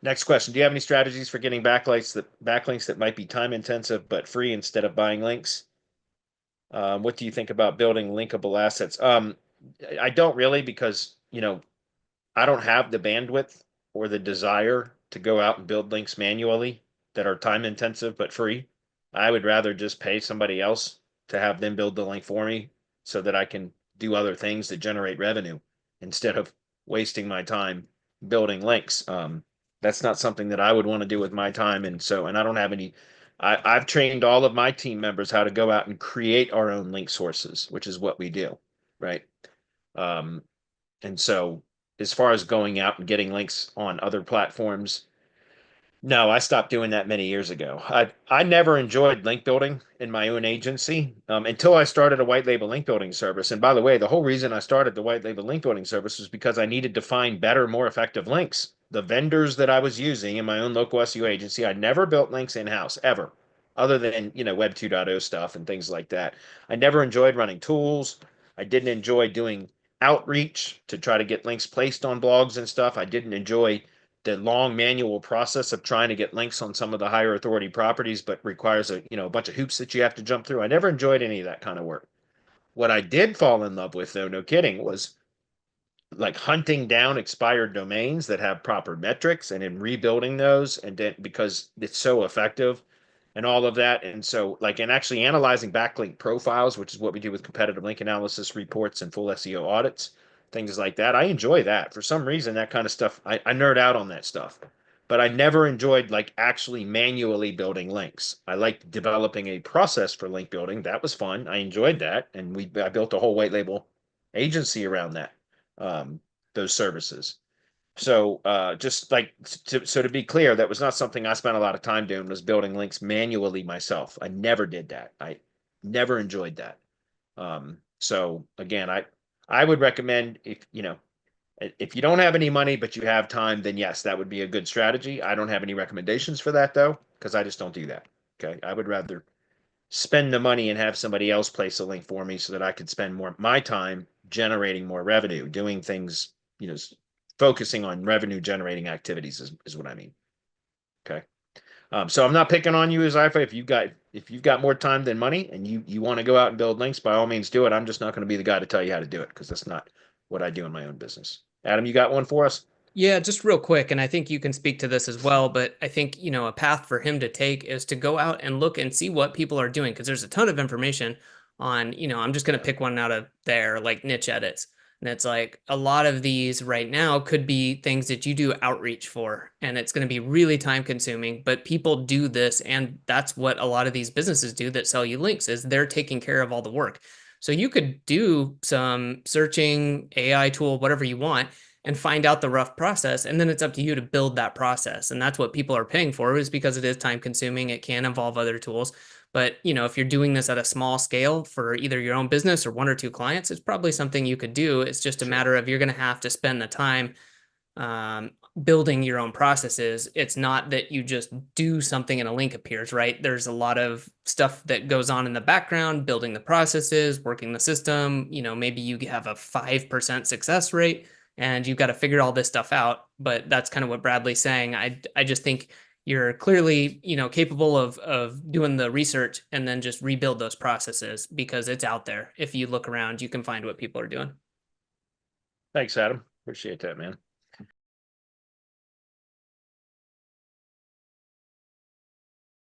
Next question. Do you have any strategies for getting backlinks that might be time intensive but free instead of buying links? What do you think about building linkable assets? I don't really because, I don't have the bandwidth or the desire to go out and build links manually that are time intensive but free. I would rather just pay somebody else to have them build the link for me so that I can do other things that generate revenue instead of wasting my time building links. That's not something that I would want to do with my time. And I don't have any, I've trained all of my team members how to go out and create our own link sources, which is what we do. Right. Um, and so as far as going out and getting links on other platforms, no, I stopped doing that many years ago. I never enjoyed link building in my own agency until I started a white label link building service. And by the way, the whole reason I started the white label link building service was because I needed to find better, more effective links. The vendors that I was using in my own local SEO agency, I never built links in-house ever, other than, Web 2.0 stuff and things like that. I never enjoyed running tools. I didn't enjoy doing outreach to try to get links placed on blogs and stuff. I didn't enjoy the long manual process of trying to get links on some of the higher authority properties, but requires a bunch of hoops that you have to jump through. I never enjoyed any of that kind of work. What I did fall in love with, though, no kidding, was like hunting down expired domains that have proper metrics and in rebuilding those, and then because it's so effective and all of that. And so like and actually analyzing backlink profiles, which is what we do with competitive link analysis reports and full SEO audits, things like that. I enjoy that. For some reason, that kind of stuff, I nerd out on that stuff. But I never enjoyed like actually manually building links. I liked developing a process for link building. That was fun. I enjoyed that. And I built a whole white label agency around that, um, those services. So just like so to be clear, that was not something I spent a lot of time doing, was building links manually myself. I never did that. I never enjoyed that. So again, I would recommend, if you don't have any money but you have time, then yes, that would be a good strategy. I don't have any recommendations for that though, because I just don't do that. Okay. I would rather spend the money and have somebody else place a link for me so that I could spend more my time generating more revenue, doing things, focusing on revenue generating activities is what I mean. Okay. So I'm not picking on you as IFA. If you've got more time than money and you want to go out and build links, by all means do it. I'm just not going to be the guy to tell you how to do it because that's not what I do in my own business. Adam, you got one for us? Yeah, just real quick, and I think you can speak to this as well, but I think, a path for him to take is to go out and look and see what people are doing because there's a ton of information on, I'm just going to Yeah. pick one out of there, like niche edits. And it's like a lot of these right now could be things that you do outreach for, and it's going to be really time consuming, but people do this, and that's what a lot of these businesses do that sell you links is they're taking care of all the work. So you could do some searching, AI tool, whatever you want, and find out the rough process. And then it's up to you to build that process. And that's what people are paying for, is because it is time consuming. It can involve other tools. But, if you're doing this at a small scale for either your own business or one or two clients, it's probably something you could do. It's just a Sure. matter of you're going to have to spend the time building your own processes. It's not that you just do something and a link appears, right? There's a lot of stuff that goes on in the background, building the processes, working the system. Maybe you have a 5% success rate and you've got to figure all this stuff out. But that's kind of what Bradley's saying. I just think you're clearly, capable of doing the research and then just rebuild those processes because it's out there. If you look around, you can find what people are doing. Thanks, Adam. Appreciate that, man.